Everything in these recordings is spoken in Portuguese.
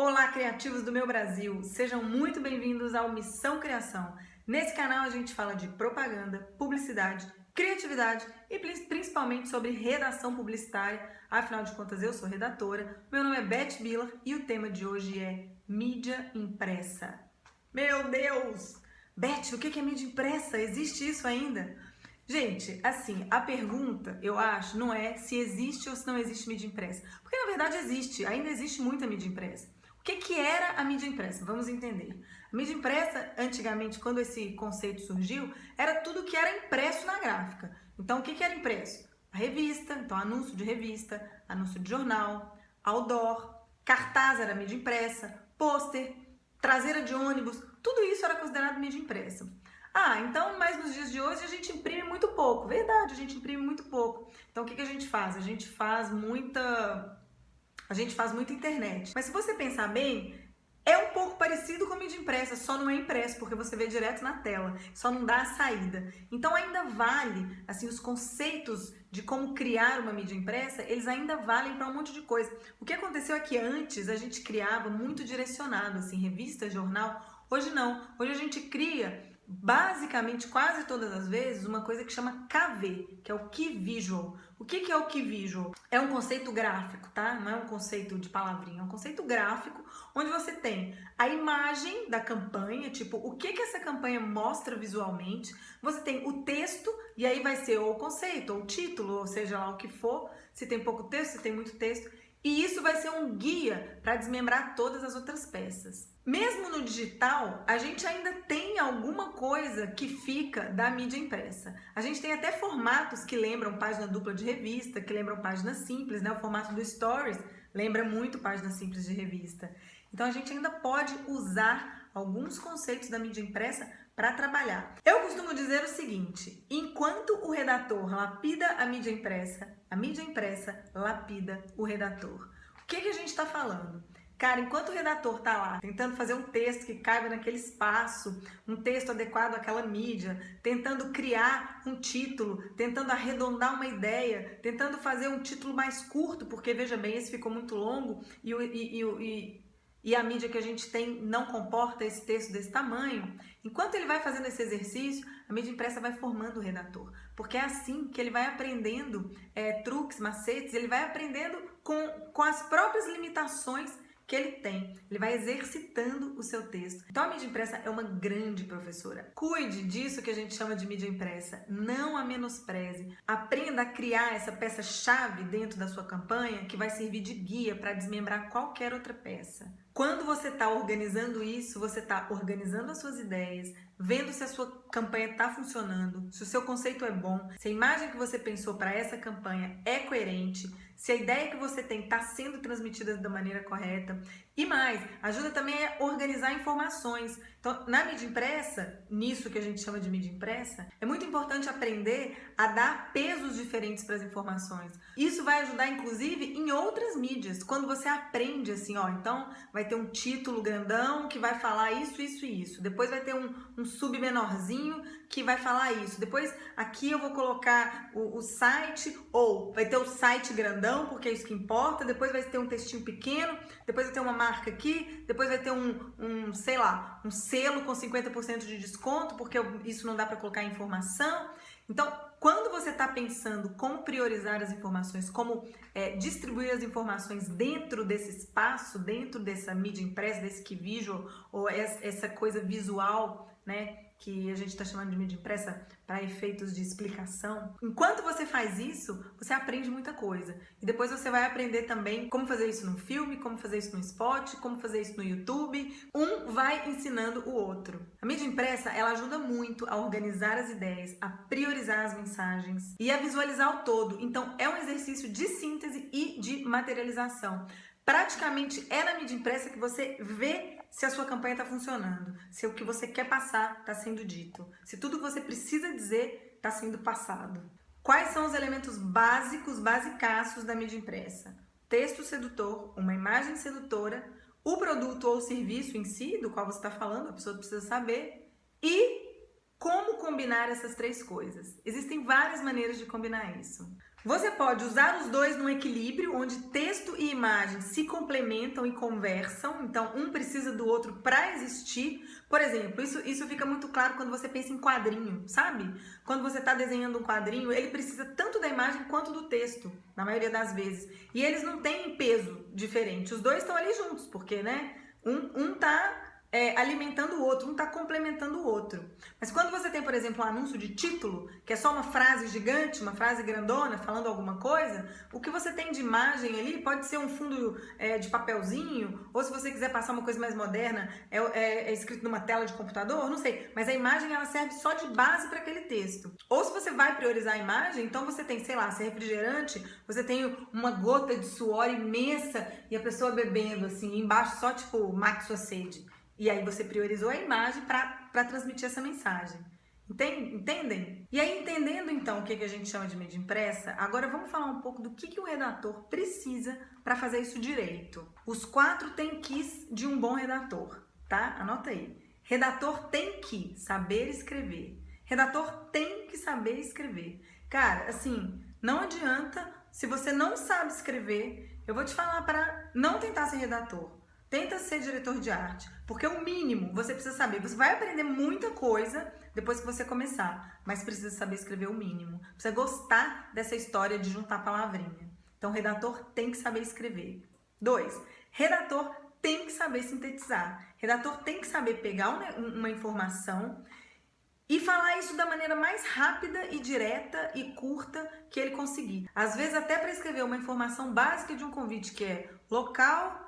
Olá, criativos do meu Brasil! Sejam muito bem-vindos ao Missão Criação. Nesse canal a gente fala de propaganda, publicidade, criatividade e principalmente sobre redação publicitária. Afinal de contas, eu sou redatora. Meu nome é Beth Biller e o tema de hoje é mídia impressa. Meu Deus! Beth, o que é mídia impressa? Existe isso ainda? Gente, assim, a pergunta, eu acho, não é se existe ou se não existe mídia impressa. Porque na verdade existe, ainda existe muita mídia impressa. O que era a mídia impressa? Vamos entender. A mídia impressa, antigamente, quando esse conceito surgiu, era tudo que era impresso na gráfica. Então, o que era impresso? A revista, então anúncio de revista, anúncio de jornal, outdoor, cartaz era mídia impressa, pôster, traseira de ônibus, tudo isso era considerado mídia impressa. Então, mas nos dias de hoje a gente imprime muito pouco. Verdade, a gente imprime muito pouco. Então, o que a gente faz? A gente faz muita internet. Mas se você pensar bem, é um pouco parecido com a mídia impressa, só não é impresso, porque você vê direto na tela, só não dá a saída. Então ainda vale, assim, os conceitos de como criar uma mídia impressa, eles ainda valem para um monte de coisa. O que aconteceu é que antes a gente criava muito direcionado, assim, revista, jornal. Hoje não. Hoje a gente cria basicamente, quase todas as vezes, uma coisa que chama KV, que é o Key Visual. O que é o Key Visual? É um conceito gráfico, tá? Não é um conceito de palavrinha, é um conceito gráfico, onde você tem a imagem da campanha, tipo, o que essa campanha mostra visualmente, você tem o texto, e aí vai ser ou o conceito, ou o título, ou seja lá o que for, se tem pouco texto, se tem muito texto, e isso vai ser um guia para desmembrar todas as outras peças. Mesmo no digital, a gente ainda tem alguma coisa que fica da mídia impressa. A gente tem até formatos que lembram página dupla de revista, que lembram página simples, né? O formato do Stories lembra muito página simples de revista. Então a gente ainda pode usar alguns conceitos da mídia impressa para trabalhar. Eu costumo dizer o seguinte: enquanto o redator lapida a mídia impressa lapida o redator. O que a gente está falando? Cara, enquanto o redator tá lá tentando fazer um texto que caiba naquele espaço, um texto adequado àquela mídia, tentando criar um título, tentando arredondar uma ideia, tentando fazer um título mais curto, porque veja bem, esse ficou muito longo e a mídia que a gente tem não comporta esse texto desse tamanho. Enquanto ele vai fazendo esse exercício, a mídia impressa vai formando o redator, porque é assim que ele vai aprendendo truques, macetes, ele vai aprendendo com as próprias limitações que ele tem. Ele vai exercitando o seu texto. Então a mídia impressa é uma grande professora. Cuide disso que a gente chama de mídia impressa. Não a menospreze. Aprenda a criar essa peça-chave dentro da sua campanha que vai servir de guia para desmembrar qualquer outra peça. Quando você está organizando isso, você está organizando as suas ideias, vendo se a sua campanha está funcionando, se o seu conceito é bom, se a imagem que você pensou para essa campanha é coerente, se a ideia que você tem está sendo transmitida da maneira correta. E mais, ajuda também a organizar informações. Então, na mídia impressa, nisso que a gente chama de mídia impressa, é muito importante aprender a dar pesos diferentes para as informações. Isso vai ajudar, inclusive, em outras mídias. Quando você aprende assim, então vai ter um título grandão que vai falar isso, isso e isso. Depois vai ter um sub menorzinho que vai falar isso. Depois aqui eu vou colocar o site, ou vai ter o site grandão, porque é isso que importa. Depois vai ter um textinho pequeno, depois vai ter uma marca aqui, depois vai ter um selo com 50% de desconto, porque isso não dá para colocar informação. Então, quando você está pensando como priorizar as informações, como distribuir as informações dentro desse espaço, dentro dessa mídia impressa, desse key visual, ou essa coisa visual, né, que a gente está chamando de mídia impressa para efeitos de explicação. Enquanto você faz isso, você aprende muita coisa. E depois você vai aprender também como fazer isso num filme, como fazer isso no spot, como fazer isso no YouTube. Um vai ensinando o outro. A mídia impressa, ela ajuda muito a organizar as ideias, a priorizar as mensagens e a visualizar o todo. Então, é um exercício de síntese e de materialização. Praticamente é na mídia impressa que você vê se a sua campanha está funcionando, se o que você quer passar está sendo dito, se tudo que você precisa dizer está sendo passado. Quais são os elementos basicaços da mídia impressa? Texto sedutor, uma imagem sedutora, o produto ou serviço em si, do qual você está falando, a pessoa precisa saber, e como combinar essas três coisas. Existem várias maneiras de combinar isso. Você pode usar os dois num equilíbrio, onde texto e imagem se complementam e conversam, então um precisa do outro para existir. Por exemplo, isso fica muito claro quando você pensa em quadrinho, sabe? Quando você está desenhando um quadrinho, ele precisa tanto da imagem quanto do texto, na maioria das vezes. E eles não têm peso diferente, os dois estão ali juntos, porque, né? Um tá alimentando o outro, um está complementando o outro. Mas quando você tem, por exemplo, um anúncio de título, que é só uma frase gigante, uma frase grandona, falando alguma coisa, o que você tem de imagem ali pode ser um fundo de papelzinho, ou se você quiser passar uma coisa mais moderna, é escrito numa tela de computador, não sei. Mas a imagem, ela serve só de base para aquele texto. Ou se você vai priorizar a imagem, então você tem, sei lá, se é refrigerante, você tem uma gota de suor imensa e a pessoa bebendo, assim, embaixo só, tipo, mate sua sede. E aí você priorizou a imagem para transmitir essa mensagem. Entendem? E aí, entendendo então o que a gente chama de mídia impressa, agora vamos falar um pouco do que o redator precisa para fazer isso direito. Os 4 tem quis de um bom redator, tá? Anota aí. Redator tem que saber escrever. Redator tem que saber escrever. Cara, assim, não adianta, se você não sabe escrever, eu vou te falar para não tentar ser redator. Tenta ser diretor de arte, porque o mínimo você precisa saber. Você vai aprender muita coisa depois que você começar, mas precisa saber escrever o mínimo. Precisa gostar dessa história de juntar palavrinha. Então, redator tem que saber escrever. 2, redator tem que saber sintetizar. Redator tem que saber pegar uma informação e falar isso da maneira mais rápida e direta e curta que ele conseguir. Às vezes, até para escrever uma informação básica de um convite, que é local,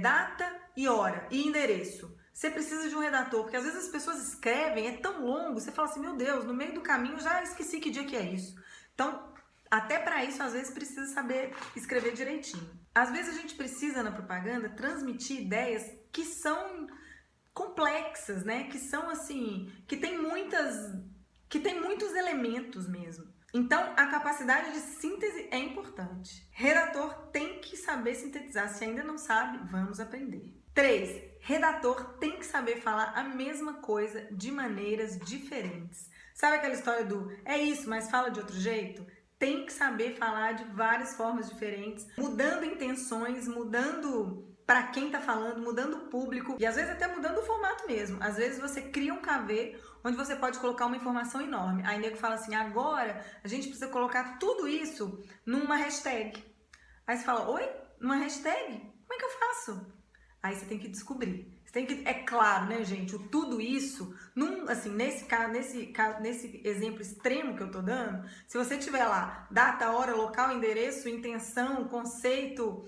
data e hora e endereço. Você precisa de um redator, porque às vezes as pessoas escrevem, é tão longo, você fala assim, meu Deus, no meio do caminho já esqueci que dia que é isso. Então, até para isso, às vezes precisa saber escrever direitinho. Às vezes a gente precisa, na propaganda, transmitir ideias que são complexas, né? Que são assim, que tem muitos elementos mesmo. Então, a capacidade de síntese é importante. Redator tem que saber sintetizar. Se ainda não sabe, vamos aprender. 3. Redator tem que saber falar a mesma coisa de maneiras diferentes. Sabe aquela história do é isso, mas fala de outro jeito? Tem que saber falar de várias formas diferentes, mudando intenções, mudando para quem tá falando, mudando o público e às vezes até mudando o formato mesmo. Às vezes você cria um KV onde você pode colocar uma informação enorme. Aí o nego fala assim, agora a gente precisa colocar tudo isso numa hashtag. Aí você fala, oi? Numa hashtag? Como é que eu faço? Aí você tem que descobrir. É claro, né, gente, o tudo isso, nesse exemplo extremo que eu tô dando, se você tiver lá data, hora, local, endereço, intenção, conceito,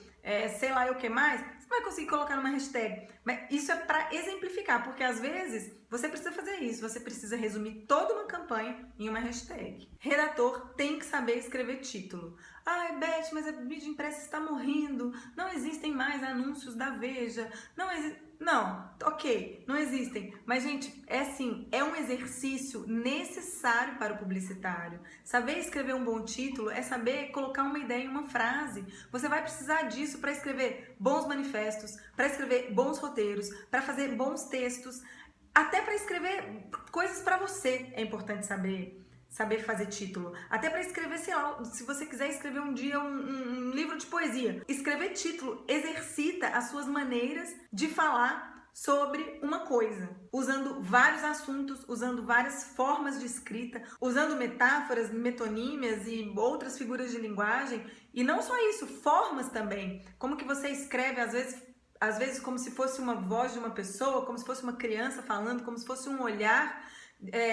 sei lá o que mais, você vai conseguir colocar numa hashtag. Mas isso é para exemplificar, porque às vezes você precisa fazer isso, você precisa resumir toda uma campanha em uma hashtag. Redator tem que saber escrever título. Ai, Beth, mas a mídia impressa está morrendo, não existem mais anúncios da Veja, não, ok, não existem. Mas, gente, é um exercício necessário para o publicitário. Saber escrever um bom título é saber colocar uma ideia em uma frase. Você vai precisar disso para escrever bons manifestos, para escrever bons roteiros, para fazer bons textos, até para escrever coisas para você. É importante saber fazer título. Até para escrever, sei lá, se você quiser escrever um dia um livro de poesia. Escrever título exercita as suas maneiras de falar sobre uma coisa, usando vários assuntos, usando várias formas de escrita, usando metáforas, metonímias e outras figuras de linguagem. E não só isso, formas também. Como que você escreve, às vezes como se fosse uma voz de uma pessoa, como se fosse uma criança falando, como se fosse um olhar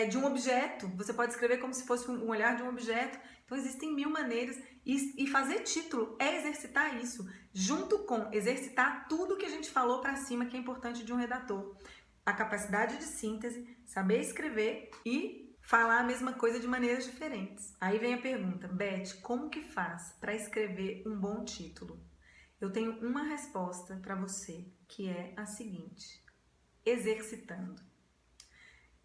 de um objeto. Você pode escrever como se fosse um olhar de um objeto. Então existem 1000 maneiras e fazer título é exercitar isso, junto com exercitar tudo que a gente falou para cima que é importante de um redator. A capacidade de síntese, saber escrever e falar a mesma coisa de maneiras diferentes. Aí vem a pergunta, Beth, como que faz para escrever um bom título? Eu tenho uma resposta para você, que é a seguinte: exercitando.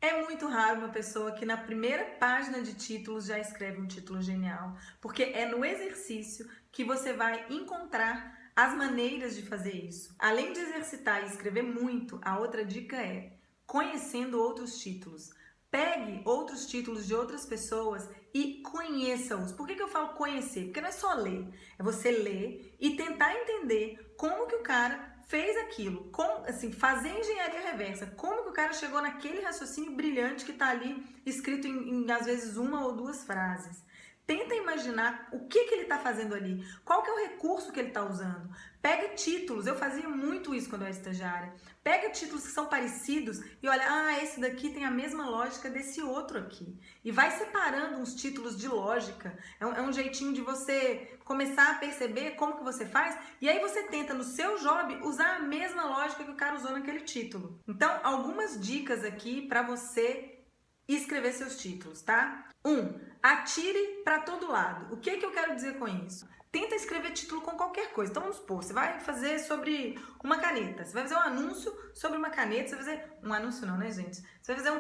É muito raro uma pessoa que na primeira página de títulos já escreve um título genial, porque é no exercício que você vai encontrar as maneiras de fazer isso. Além de exercitar e escrever muito, a outra dica é conhecendo outros títulos. Pegue outros títulos de outras pessoas e conheça-os. Por que eu falo conhecer? Porque não é só ler, é você ler e tentar entender como que o cara fez aquilo, assim, fazer engenharia reversa, como que o cara chegou naquele raciocínio brilhante que está ali escrito em, às vezes, uma ou duas frases. Tenta imaginar o que ele está fazendo ali, qual que é o recurso que ele está usando. Pega títulos, eu fazia muito isso quando eu era estagiária. Pega títulos que são parecidos e olha, esse daqui tem a mesma lógica desse outro aqui. E vai separando uns títulos de lógica. É um jeitinho de você começar a perceber como que você faz. E aí você tenta no seu job usar a mesma lógica que o cara usou naquele título. Então, algumas dicas aqui para você escrever seus títulos, tá? 1. Atire para todo lado. O que eu quero dizer com isso? Tenta escrever título com qualquer coisa. Então vamos supor, você vai fazer sobre uma caneta. Você vai fazer um anúncio sobre uma caneta. Você vai fazer um anúncio não, né, gente? Você vai fazer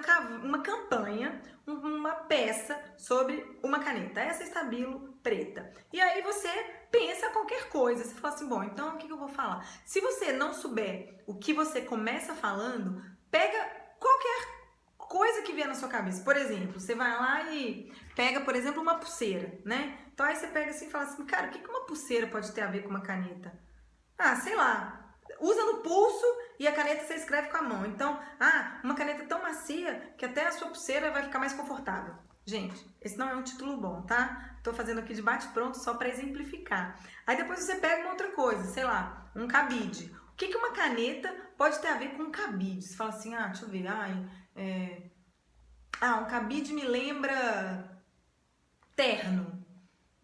uma campanha, uma peça sobre uma caneta. Essa é Stabilo preta. E aí você pensa qualquer coisa. Você fala assim, bom, então o que eu vou falar? Se você não souber o que você começa falando, pega qualquer coisa que vier na sua cabeça. Por exemplo, você vai lá e pega, por exemplo, uma pulseira, né? Então aí você pega assim e fala assim, cara, o que uma pulseira pode ter a ver com uma caneta? Sei lá, usa no pulso e a caneta você escreve com a mão. Então, uma caneta tão macia que até a sua pulseira vai ficar mais confortável. Gente, esse não é um título bom, tá? Tô fazendo aqui de bate-pronto só para exemplificar. Aí depois você pega uma outra coisa, sei lá, um cabide. O que uma caneta pode ter a ver com um cabide? Você fala assim, deixa eu ver, um cabide me lembra terno.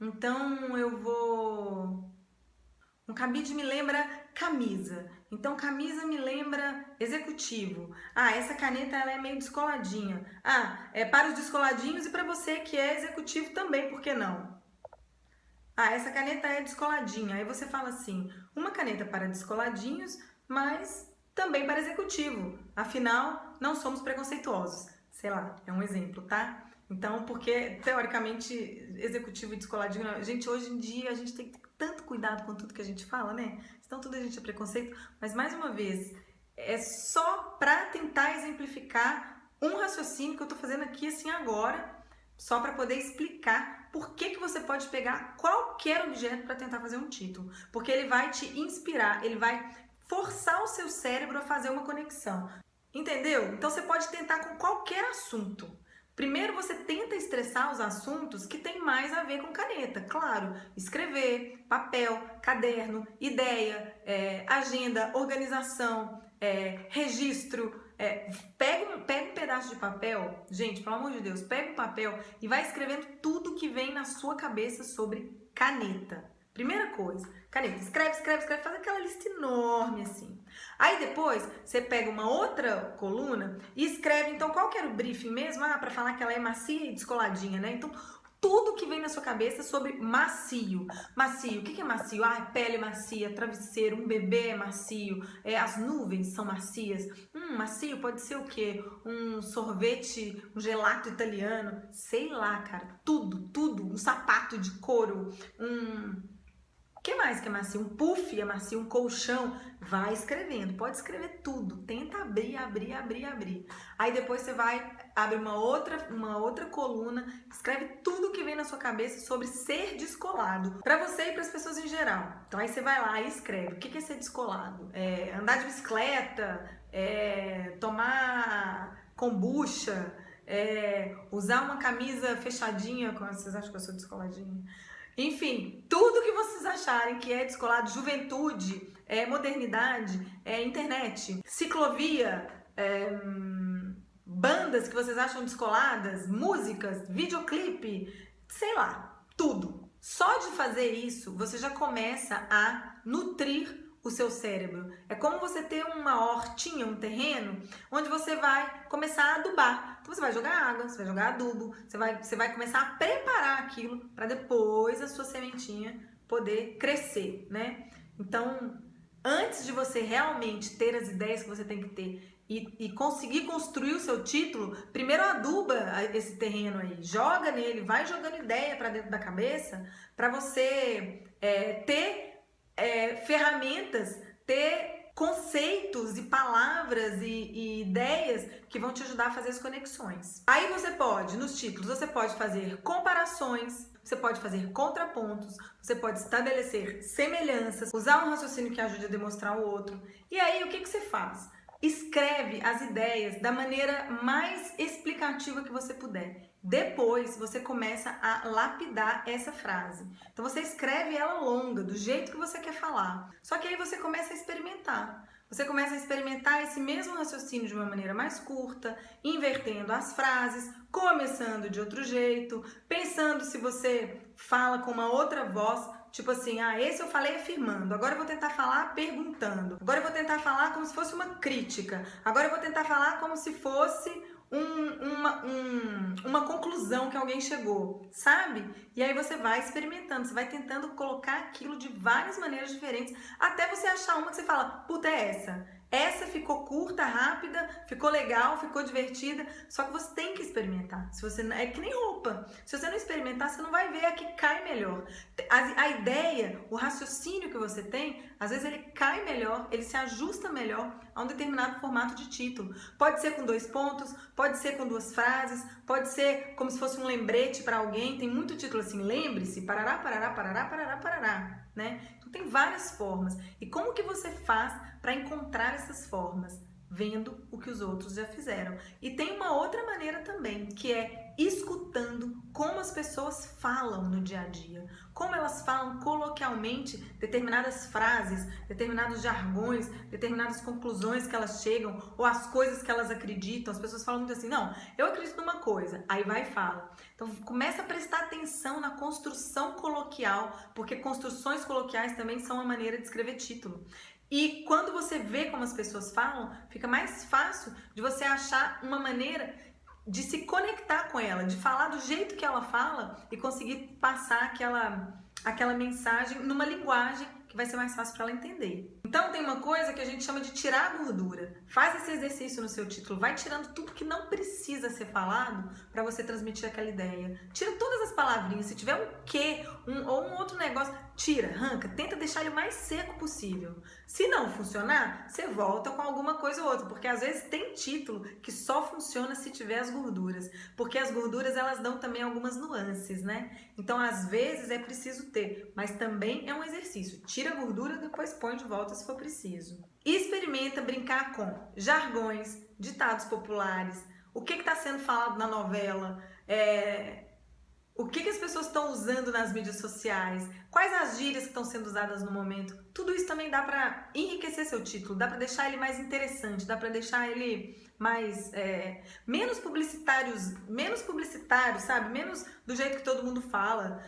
Então eu vou... Um cabide me lembra camisa. Então camisa me lembra executivo. Essa caneta ela é meio descoladinha. É para os descoladinhos e para você que é executivo também, por que não? Essa caneta é descoladinha. Aí você fala assim, uma caneta para descoladinhos, mas também para executivo. Afinal, não somos preconceituosos. Sei lá, é um exemplo, tá? Então, porque, teoricamente, executivo e descoladinho... Gente, hoje em dia, a gente tem que ter tanto cuidado com tudo que a gente fala, né? Senão tudo a gente é preconceito. Mas, mais uma vez, é só para tentar exemplificar um raciocínio que eu tô fazendo aqui, assim, agora, só para poder explicar por que você pode pegar qualquer objeto para tentar fazer um título. Porque ele vai te inspirar, ele vai forçar o seu cérebro a fazer uma conexão. Entendeu? Então você pode tentar com qualquer assunto. Primeiro você tenta estressar os assuntos que tem mais a ver com caneta. Claro, escrever, papel, caderno, ideia, agenda, organização, registro. Pega um pedaço de papel, gente, pelo amor de Deus, pega um papel e vai escrevendo tudo que vem na sua cabeça sobre caneta. Primeira coisa, caneta, escreve, faz aquela lista enorme assim. Aí depois você pega uma outra coluna e escreve, então qual que era o briefing mesmo? Para falar que ela é macia e descoladinha, né? Então tudo que vem na sua cabeça sobre macio. Macio, o que é macio? Pele macia, travesseiro, um bebê é macio, as nuvens são macias. Macio pode ser o quê? Um sorvete, um gelato italiano, sei lá, cara, tudo. Um sapato de couro, O que mais que é macio? Um puff é macio, um colchão. Vai escrevendo, pode escrever tudo. Tenta abrir. Aí depois você abre uma outra coluna, escreve tudo que vem na sua cabeça sobre ser descolado. Pra você e para as pessoas em geral. Então aí você vai lá e escreve. O que é ser descolado? Andar de bicicleta, tomar kombucha, usar uma camisa fechadinha. Vocês acham que eu sou descoladinha? Enfim, tudo que vocês acharem que é descolado, juventude, modernidade, internet, ciclovia, bandas que vocês acham descoladas, músicas, videoclipe, sei lá, tudo. Só de fazer isso, você já começa a nutrir o seu cérebro. É como você ter uma hortinha, um terreno, onde você vai começar a adubar. Então você vai jogar água, você vai jogar adubo, você vai começar a preparar aquilo para depois a sua sementinha poder crescer, né? Então, antes de você realmente ter as ideias que você tem que ter e conseguir construir o seu título, primeiro aduba esse terreno aí, joga nele, vai jogando ideia para dentro da cabeça para você ter ferramentas, ter conceitos e palavras e ideias que vão te ajudar a fazer as conexões. Aí você pode, nos títulos, você pode fazer comparações, você pode fazer contrapontos, você pode estabelecer semelhanças, usar um raciocínio que ajude a demonstrar o outro. E aí, o que você faz? Escreve as ideias da maneira mais explicativa que você puder. Depois, você começa a lapidar essa frase. Então, você escreve ela longa, do jeito que você quer falar. Só que aí você começa a experimentar. Você começa a experimentar esse mesmo raciocínio de uma maneira mais curta, invertendo as frases, começando de outro jeito, pensando se você fala com uma outra voz, tipo assim, esse eu falei afirmando, agora eu vou tentar falar perguntando, agora eu vou tentar falar como se fosse uma crítica, agora eu vou tentar falar como se fosse uma conclusão que alguém chegou, sabe? E aí você vai experimentando, você vai tentando colocar aquilo de várias maneiras diferentes, até você achar uma que você fala, puta, é essa. Essa ficou curta, rápida, ficou legal, ficou divertida, só que você tem que experimentar. Se você é que nem roupa. Se você não experimentar, você não vai ver a que cai melhor. A ideia, o raciocínio que você tem, às vezes ele cai melhor, ele se ajusta melhor a um determinado formato de título. Pode ser com 2 pontos, pode ser com 2 frases, pode ser como se fosse um lembrete para alguém. Tem muito título assim, lembre-se, parará, parará, parará, parará, parará, né? Então tem várias formas. E como que você faz para encontrar essas formas? Vendo o que os outros já fizeram. E tem uma outra maneira também, que é escutando como as pessoas falam no dia a dia. Como elas falam coloquialmente determinadas frases, determinados jargões, determinadas conclusões que elas chegam, ou as coisas que elas acreditam. As pessoas falam muito assim, não, eu acredito numa coisa, aí vai e fala. Então começa a prestar atenção na construção coloquial, porque construções coloquiais também são uma maneira de escrever título. E quando você vê como as pessoas falam, fica mais fácil de você achar uma maneira de se conectar com ela, de falar do jeito que ela fala e conseguir passar aquela mensagem numa linguagem que vai ser mais fácil para ela entender. Então tem uma coisa que a gente chama de tirar a gordura. Faz esse exercício no seu título, vai tirando tudo que não precisa ser falado para você transmitir aquela ideia. Tira todas as palavrinhas, se tiver um quê, ou um outro negócio, tira, arranca, tenta deixar ele o mais seco possível. Se não funcionar, você volta com alguma coisa ou outra, porque às vezes tem título que só funciona se tiver as gorduras, porque as gorduras elas dão também algumas nuances, né? Então às vezes é preciso ter, mas também é um exercício. Tira a gordura, depois põe de volta se for preciso. E experimenta brincar com jargões, ditados populares, o que está sendo falado na novela, o que as pessoas estão usando nas mídias sociais, quais as gírias que estão sendo usadas no momento. Tudo isso também dá para enriquecer seu título, dá para deixar ele mais interessante, dá para deixar ele mais menos publicitário, sabe? Menos do jeito que todo mundo fala,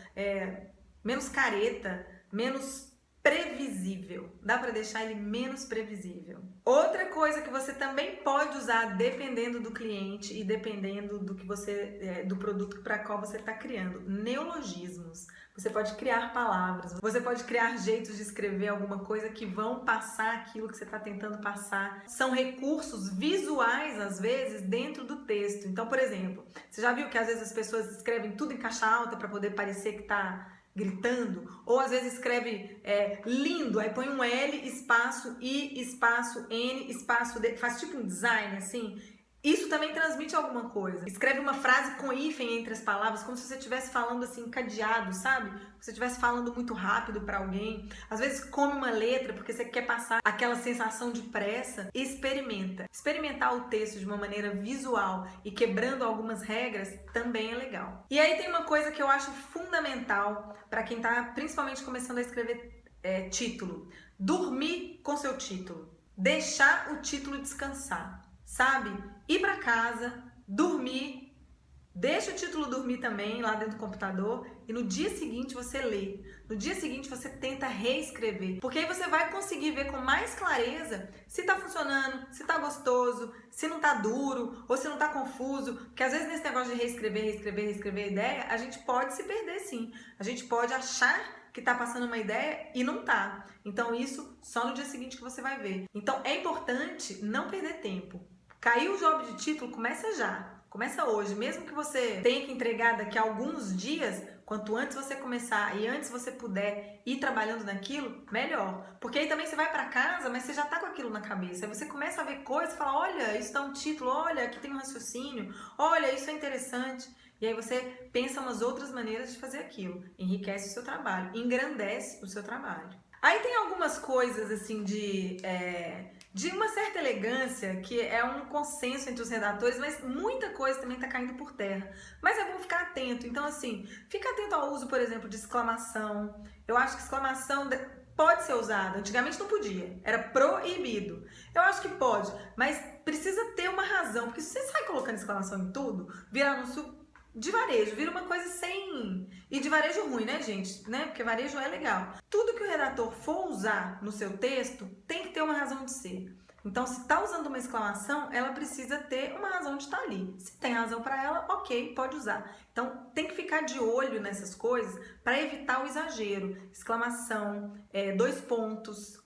menos careta, menos previsível. Dá para deixar ele menos previsível. Outra coisa que você também pode usar dependendo do cliente e dependendo do que você do produto para qual você está criando, neologismos. Você pode criar palavras, você pode criar jeitos de escrever alguma coisa que vão passar aquilo que você está tentando passar. São recursos visuais, às vezes, dentro do texto. Então, por exemplo, você já viu que às vezes as pessoas escrevem tudo em caixa alta para poder parecer que está gritando, ou às vezes escreve lindo, aí põe um L, espaço, I, espaço, N, espaço D, faz tipo um design assim. Isso também transmite alguma coisa. Escreve uma frase com hífen entre as palavras, como se você estivesse falando assim, encadeado, sabe? Se você estivesse falando muito rápido para alguém. Às vezes come uma letra porque você quer passar aquela sensação de pressa. Experimenta. Experimentar o texto de uma maneira visual e quebrando algumas regras também é legal. E aí tem uma coisa que eu acho fundamental para quem tá principalmente começando a escrever título. Dormir com seu título. Deixar o título descansar. Sabe? Ir para casa, dormir, deixa o título dormir também lá dentro do computador e no dia seguinte você lê. No dia seguinte você tenta reescrever, porque aí você vai conseguir ver com mais clareza se tá funcionando, se tá gostoso, se não tá duro ou se não tá confuso, porque às vezes nesse negócio de reescrever ideia, a gente pode se perder sim. A gente pode achar que tá passando uma ideia e não tá. Então isso só no dia seguinte que você vai ver. Então é importante não perder tempo. Caiu o job de título, começa já. Começa hoje, mesmo que você tenha que entregar daqui a alguns dias, quanto antes você começar e antes você puder ir trabalhando naquilo, melhor. Porque aí também você vai para casa, mas você já tá com aquilo na cabeça. Aí você começa a ver coisas e fala, olha, isso dá um título, olha, aqui tem um raciocínio, olha, isso é interessante. E aí você pensa umas outras maneiras de fazer aquilo. Enriquece o seu trabalho, engrandece o seu trabalho. Aí tem algumas coisas assim de uma certa elegância, que é um consenso entre os redatores, mas muita coisa também está caindo por terra. Mas é bom ficar atento. Então, assim, fica atento ao uso, por exemplo, de exclamação. Eu acho que exclamação pode ser usada. Antigamente não podia, era proibido. Eu acho que pode, mas precisa ter uma razão, porque se você sai colocando exclamação em tudo, vira anúncio de varejo, vira uma coisa sem... E de varejo ruim, né, gente? Né? Porque varejo é legal. Tudo que o redator for usar no seu texto tem que ter uma razão de ser. Então, se está usando uma exclamação, ela precisa ter uma razão de estar ali. Se tem razão para ela, ok, pode usar. Então, tem que ficar de olho nessas coisas para evitar o exagero. Exclamação, dois pontos,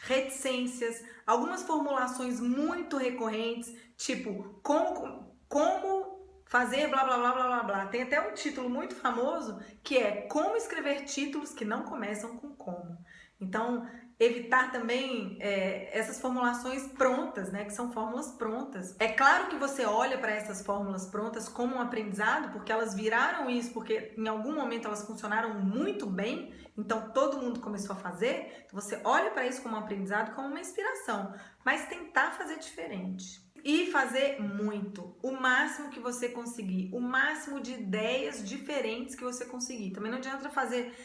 reticências, algumas formulações muito recorrentes, tipo, como fazer blá blá blá blá blá blá. Tem até um título muito famoso que é Como escrever títulos que não começam com como. Então, evitar também essas formulações prontas, né, que são fórmulas prontas. É claro que você olha para essas fórmulas prontas como um aprendizado, porque elas viraram isso, porque em algum momento elas funcionaram muito bem, então todo mundo começou a fazer. Então, você olha para isso como um aprendizado, como uma inspiração, mas tentar fazer diferente. E fazer muito, o máximo que você conseguir, o máximo de ideias diferentes que você conseguir. Também não adianta fazer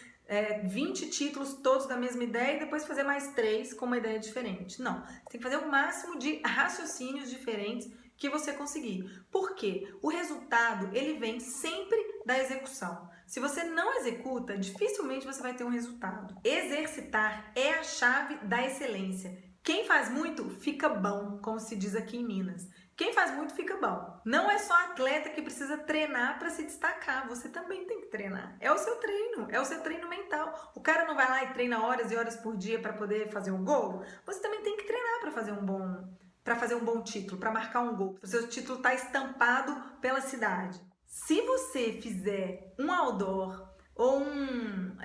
20 títulos todos da mesma ideia e depois fazer mais 3 com uma ideia diferente. Não, você tem que fazer o máximo de raciocínios diferentes que você conseguir. Por quê? O resultado, ele vem sempre da execução. Se você não executa, dificilmente você vai ter um resultado. Exercitar é a chave da excelência. Quem faz muito, fica bom, como se diz aqui em Minas. Quem faz muito, fica bom. Não é só atleta que precisa treinar para se destacar, você também tem que treinar. É o seu treino mental. O cara não vai lá e treina horas e horas por dia para poder fazer um gol. Você também tem que treinar para fazer um bom título, para marcar um gol. O seu título está estampado pela cidade. Se você fizer um outdoor ou um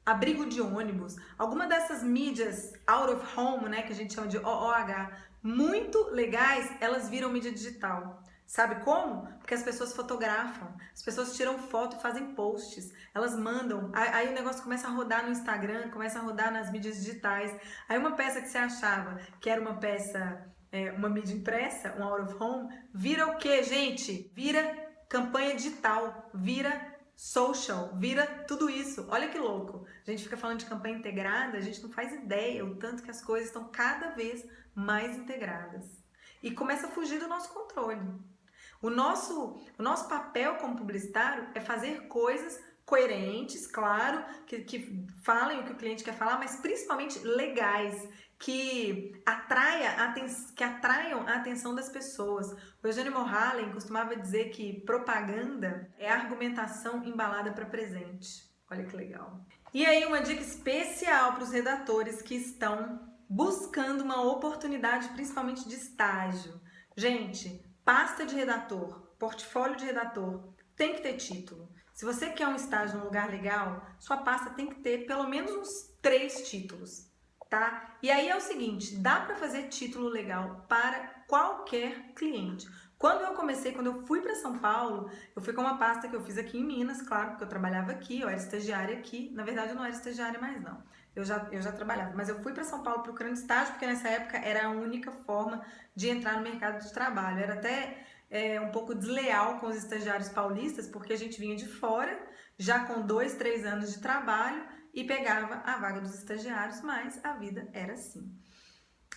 abrigo de ônibus, alguma dessas mídias out of home, né, que a gente chama de OOH, muito legais, elas viram mídia digital. Sabe como? Porque as pessoas fotografam, as pessoas tiram foto e fazem posts, elas mandam, aí o negócio começa a rodar no Instagram, começa a rodar nas mídias digitais. Aí uma peça que você achava que era uma peça, uma mídia impressa, um out of home, vira o quê, gente? Vira campanha digital, vira social, vira tudo isso. Olha que louco. A gente fica falando de campanha integrada, a gente não faz ideia o tanto que as coisas estão cada vez mais integradas. E começa a fugir do nosso controle. O nosso papel como publicitário é fazer coisas coerentes, claro, que falem o que o cliente quer falar, mas principalmente legais, que atraiam a atenção das pessoas. O Eugênio Mohalem costumava dizer que propaganda é argumentação embalada para presente. Olha que legal. E aí uma dica especial para os redatores que estão buscando uma oportunidade, principalmente de estágio. Gente, pasta de redator, portfólio de redator, tem que ter título. Se você quer um estágio num lugar legal, sua pasta tem que ter pelo menos uns 3 títulos, tá? E aí é o seguinte, dá para fazer título legal para qualquer cliente. Quando eu fui para São Paulo, eu fui com uma pasta que eu fiz aqui em Minas, claro, porque eu trabalhava aqui, eu era estagiária aqui. Na verdade, eu não era estagiária mais, não. Eu já trabalhava, mas eu fui para São Paulo procurando estágio, porque nessa época era a única forma de entrar no mercado de trabalho. Era até um pouco desleal com os estagiários paulistas, porque a gente vinha de fora, já com 2, 3 anos de trabalho, e pegava a vaga dos estagiários, mas a vida era assim.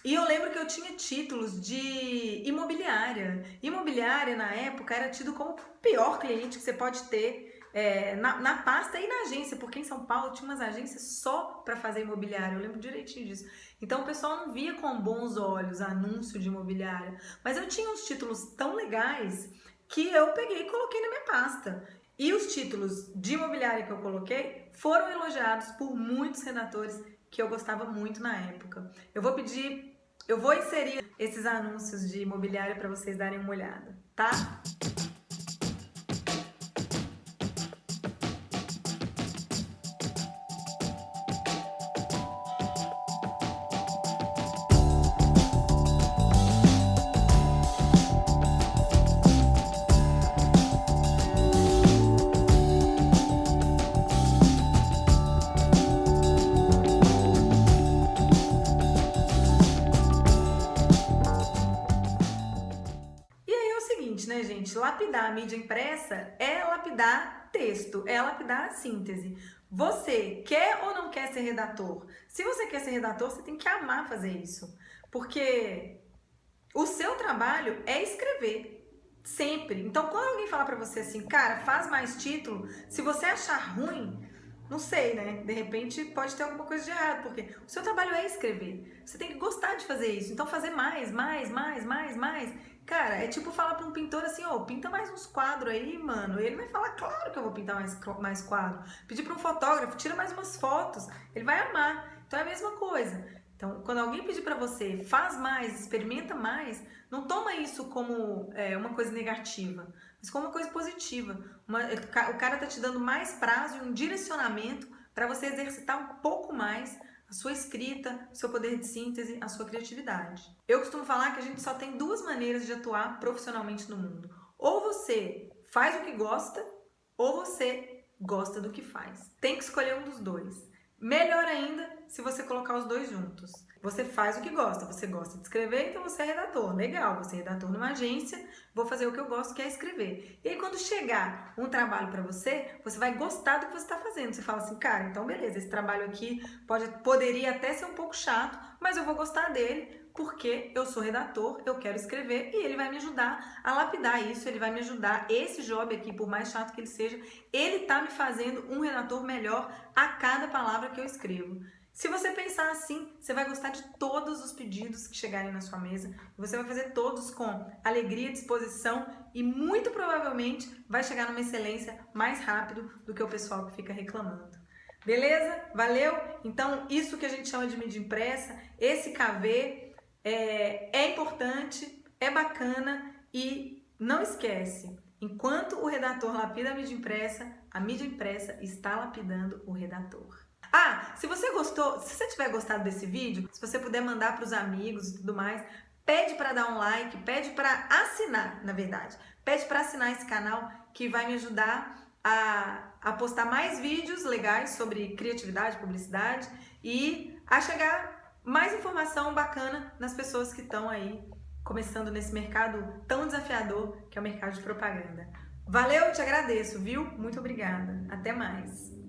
E eu lembro que eu tinha títulos de imobiliária. Imobiliária, na época, era tido como o pior cliente que você pode ter na pasta e na agência, porque em São Paulo tinha umas agências só para fazer imobiliária, eu lembro direitinho disso. Então o pessoal não via com bons olhos anúncio de imobiliária, mas eu tinha uns títulos tão legais que eu peguei e coloquei na minha pasta. E os títulos de imobiliária que eu coloquei foram elogiados por muitos redatores que eu gostava muito na época. Eu vou inserir esses anúncios de imobiliário para vocês darem uma olhada, tá? Né, gente? Lapidar a mídia impressa é lapidar texto, é lapidar a síntese. Você quer ou não quer ser redator? Se você quer ser redator, você tem que amar fazer isso, porque o seu trabalho é escrever, sempre. Então, quando alguém falar pra você assim, cara, faz mais título, se você achar ruim, não sei, né? De repente pode ter alguma coisa de errado, porque o seu trabalho é escrever. Você tem que gostar de fazer isso. Então fazer mais. Cara, é tipo falar pra um pintor assim, ó, pinta mais uns quadros aí, mano. Ele vai falar, claro que eu vou pintar mais quadro. Pedir pra um fotógrafo, tira mais umas fotos. Ele vai amar. Então é a mesma coisa. Então, quando alguém pedir pra você, faz mais, experimenta mais, não toma isso como uma coisa negativa, mas como uma coisa positiva. O cara tá te dando mais prazo e um direcionamento para você exercitar um pouco mais a sua escrita, o seu poder de síntese, a sua criatividade. Eu costumo falar que a gente só tem duas maneiras de atuar profissionalmente no mundo. Ou você faz o que gosta, ou você gosta do que faz. Tem que escolher um dos dois. Melhor ainda se você colocar os dois juntos. Você faz o que gosta, você gosta de escrever, então você é redator. Legal, você é redator numa agência, vou fazer o que eu gosto, que é escrever. E aí quando chegar um trabalho pra você, você vai gostar do que você está fazendo. Você fala assim, cara, então beleza, esse trabalho aqui poderia até ser um pouco chato, mas eu vou gostar dele, porque eu sou redator, eu quero escrever e ele vai me ajudar a lapidar isso, ele vai me ajudar, esse job aqui, por mais chato que ele seja, ele tá me fazendo um redator melhor a cada palavra que eu escrevo. Se você pensar assim, você vai gostar de todos os pedidos que chegarem na sua mesa, você vai fazer todos com alegria, disposição e muito provavelmente vai chegar numa excelência mais rápido do que o pessoal que fica reclamando. Beleza? Valeu? Então, isso que a gente chama de mídia impressa, esse KV é importante, é bacana e não esquece, enquanto o redator lapida a mídia impressa está lapidando o redator. Ah, se você gostou, se você tiver gostado desse vídeo, se você puder mandar para os amigos e tudo mais, pede para dar um like, pede para assinar, na verdade. Pede para assinar esse canal que vai me ajudar a postar mais vídeos legais sobre criatividade, publicidade e a chegar mais informação bacana nas pessoas que estão aí começando nesse mercado tão desafiador que é o mercado de propaganda. Valeu, te agradeço, viu? Muito obrigada. Até mais.